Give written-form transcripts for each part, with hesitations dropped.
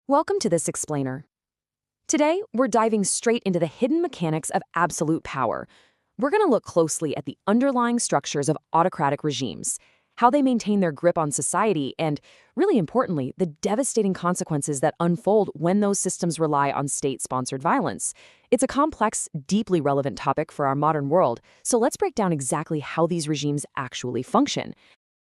Welcome to this explainer. Today, we're diving straight into the hidden mechanics of absolute power. We're going to look closely at the underlying structures of autocratic regimes, how they maintain their grip on society, and, really importantly, the devastating consequences that unfold when those systems rely on state-sponsored violence. It's a complex, deeply relevant topic for our modern world, so let's break down exactly how these regimes actually function.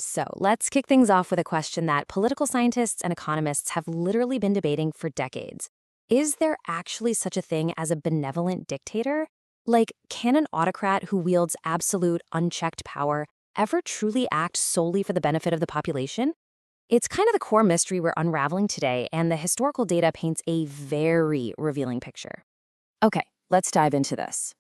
So let's kick things off with a question that political scientists and economists have literally been debating for decades. Is there actually such a thing as a benevolent dictator? Like, can an autocrat who wields absolute, unchecked power ever truly act solely for the benefit of the population? It's kind of the core mystery we're unraveling today, and the historical data paints a very revealing picture. Okay, let's dive into this.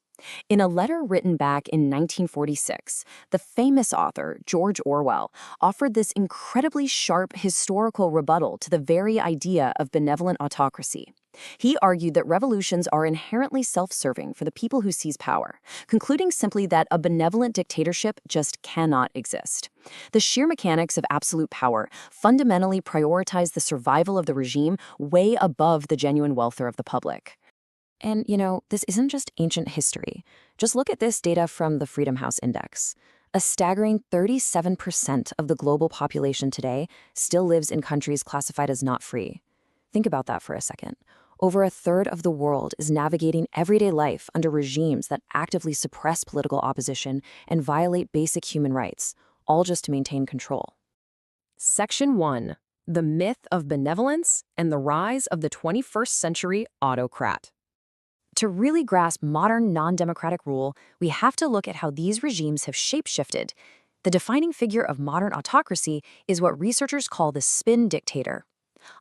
In a letter written back in 1946, the famous author George Orwell offered this incredibly sharp historical rebuttal to the very idea of benevolent autocracy. He argued that revolutions are inherently self-serving for the people who seize power, concluding simply that a benevolent dictatorship just cannot exist. The sheer mechanics of absolute power fundamentally prioritize the survival of the regime way above the genuine welfare of the public. And, this isn't just ancient history. Just look at this data from the Freedom House Index. A staggering 37% of the global population today still lives in countries classified as not free. Think about that for a second. Over a third of the world is navigating everyday life under regimes that actively suppress political opposition and violate basic human rights, all just to maintain control. Section 1. The Myth of Benevolence and the Rise of the 21st Century Autocrat. To really grasp modern non-democratic rule, we have to look at how these regimes have shape-shifted. The defining figure of modern autocracy is what researchers call the spin dictator.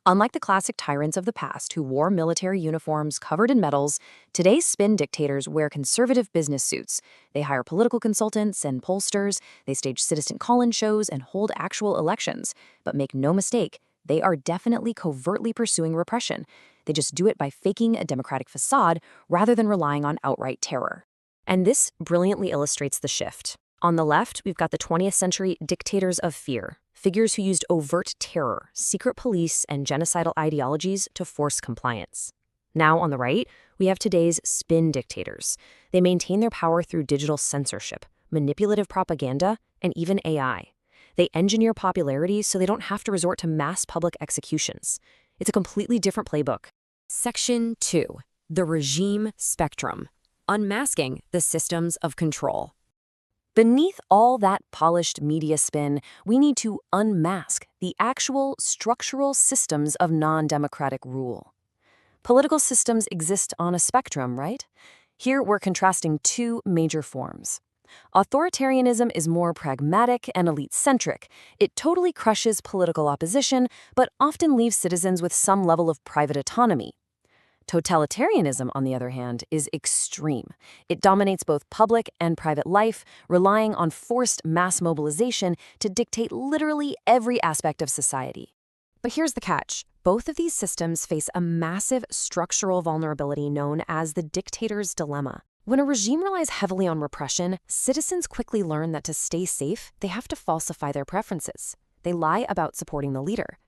Unlike the classic tyrants of the past who wore military uniforms covered in medals, today's spin dictators wear conservative business suits. They hire political consultants and pollsters, they stage citizen call-in shows and hold actual elections. But make no mistake, they are definitely covertly pursuing repression. They just do it by faking a democratic facade rather than relying on outright terror. And this brilliantly illustrates the shift. On the left, we've got the 20th century dictators of fear, figures who used overt terror, secret police, and genocidal ideologies to force compliance. Now, on the right, we have today's spin dictators. They maintain their power through digital censorship, manipulative propaganda, and even AI. They engineer popularity so they don't have to resort to mass public executions. It's a completely different playbook. Section 2. The Regime Spectrum. Unmasking the Systems of Control. Beneath all that polished media spin, we need to unmask the actual structural systems of non-democratic rule. Political systems exist on a spectrum, right? Here we're contrasting two major forms. Authoritarianism is more pragmatic and elite-centric. It totally crushes political opposition, but often leaves citizens with some level of private autonomy. Totalitarianism, on the other hand, is extreme. It dominates both public and private life, relying on forced mass mobilization to dictate literally every aspect of society. But here's the catch. Both of these systems face a massive structural vulnerability known as the dictator's dilemma. When a regime relies heavily on repression, citizens quickly learn that to stay safe, they have to falsify their preferences. They lie about supporting the leader.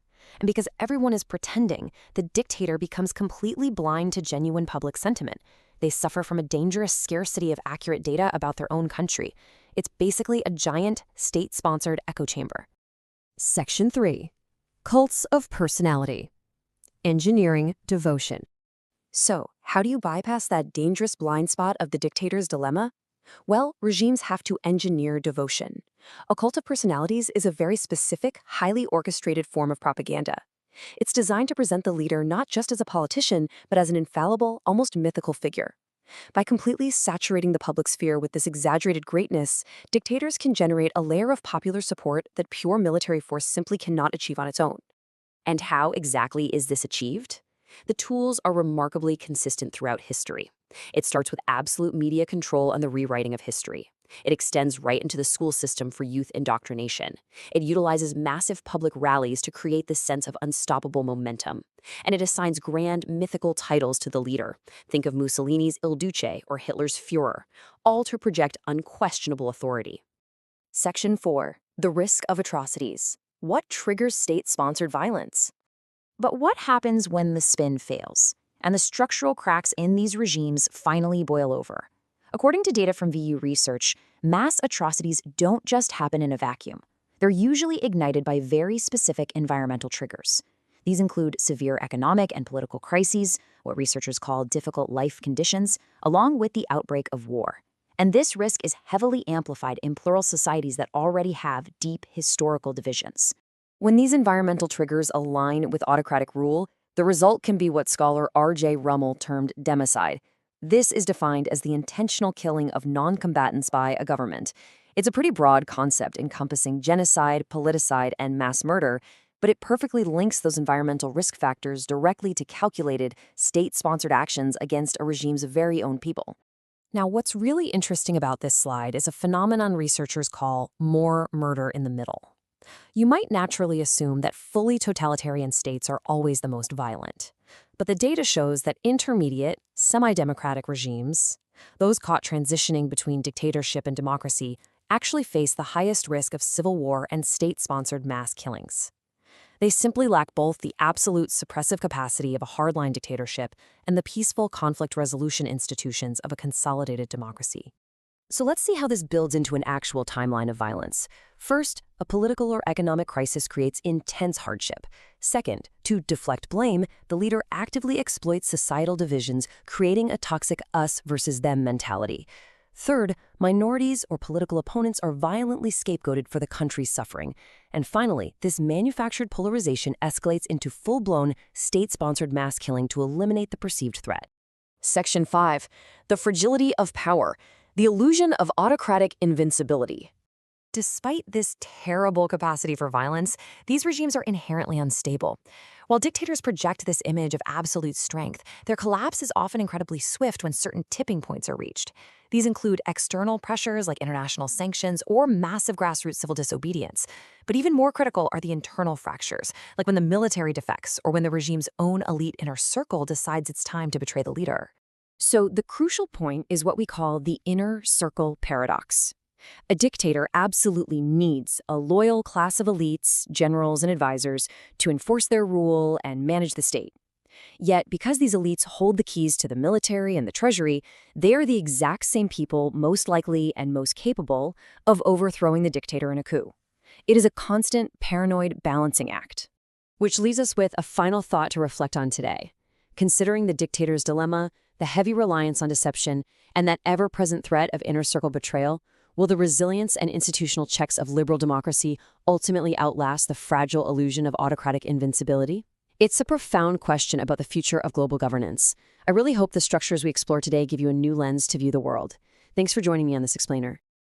And because everyone is pretending, the dictator becomes completely blind to genuine public sentiment. They suffer from a dangerous scarcity of accurate data about their own country. It's basically a giant, state-sponsored echo chamber. Section 3. Cults of Personality. Engineering Devotion. So, how do you bypass that dangerous blind spot of the dictator's dilemma? Well, regimes have to engineer devotion. A cult of personalities is a very specific, highly orchestrated form of propaganda. It's designed to present the leader not just as a politician, but as an infallible, almost mythical figure. By completely saturating the public sphere with this exaggerated greatness, dictators can generate a layer of popular support that pure military force simply cannot achieve on its own. And how exactly is this achieved? The tools are remarkably consistent throughout history. It starts with absolute media control and the rewriting of history. It extends right into the school system for youth indoctrination. It utilizes massive public rallies to create this sense of unstoppable momentum. And it assigns grand mythical titles to the leader. Think of Mussolini's Il Duce or Hitler's Führer, all to project unquestionable authority. Section 4. The Risk of Atrocities. What triggers state-sponsored violence? But what happens when the spin fails and the structural cracks in these regimes finally boil over? According to data from VU research, mass atrocities don't just happen in a vacuum. They're usually ignited by very specific environmental triggers. These include severe economic and political crises, what researchers call difficult life conditions, along with the outbreak of war. And this risk is heavily amplified in plural societies that already have deep historical divisions. When these environmental triggers align with autocratic rule, the result can be what scholar R.J. Rummel termed democide. This is defined as the intentional killing of non-combatants by a government. It's a pretty broad concept encompassing genocide, politicide, and mass murder, but it perfectly links those environmental risk factors directly to calculated, state-sponsored actions against a regime's very own people. Now, what's really interesting about this slide is a phenomenon researchers call more murder in the middle. You might naturally assume that fully totalitarian states are always the most violent. But the data shows that intermediate, semi-democratic regimes, those caught transitioning between dictatorship and democracy, actually face the highest risk of civil war and state-sponsored mass killings. They simply lack both the absolute suppressive capacity of a hardline dictatorship and the peaceful conflict resolution institutions of a consolidated democracy. So let's see how this builds into an actual timeline of violence. First, a political or economic crisis creates intense hardship. Second, to deflect blame, the leader actively exploits societal divisions, creating a toxic us versus them mentality. Third, minorities or political opponents are violently scapegoated for the country's suffering. And finally, this manufactured polarization escalates into full-blown, state-sponsored mass killing to eliminate the perceived threat. Section 5. The fragility of power. The illusion of autocratic invincibility. Despite this terrible capacity for violence, these regimes are inherently unstable. While dictators project this image of absolute strength, their collapse is often incredibly swift when certain tipping points are reached. These include external pressures like international sanctions or massive grassroots civil disobedience. But even more critical are the internal fractures, like when the military defects or when the regime's own elite inner circle decides it's time to betray the leader. So the crucial point is what we call the inner circle paradox. A dictator absolutely needs a loyal class of elites, generals, and advisors to enforce their rule and manage the state. Yet, because these elites hold the keys to the military and the treasury, they are the exact same people most likely and most capable of overthrowing the dictator in a coup. It is a constant, paranoid balancing act. Which leaves us with a final thought to reflect on today. Considering the dictator's dilemma, the heavy reliance on deception, and that ever-present threat of inner circle betrayal, will the resilience and institutional checks of liberal democracy ultimately outlast the fragile illusion of autocratic invincibility? It's a profound question about the future of global governance. I really hope the structures we explore today give you a new lens to view the world. Thanks for joining me on this explainer.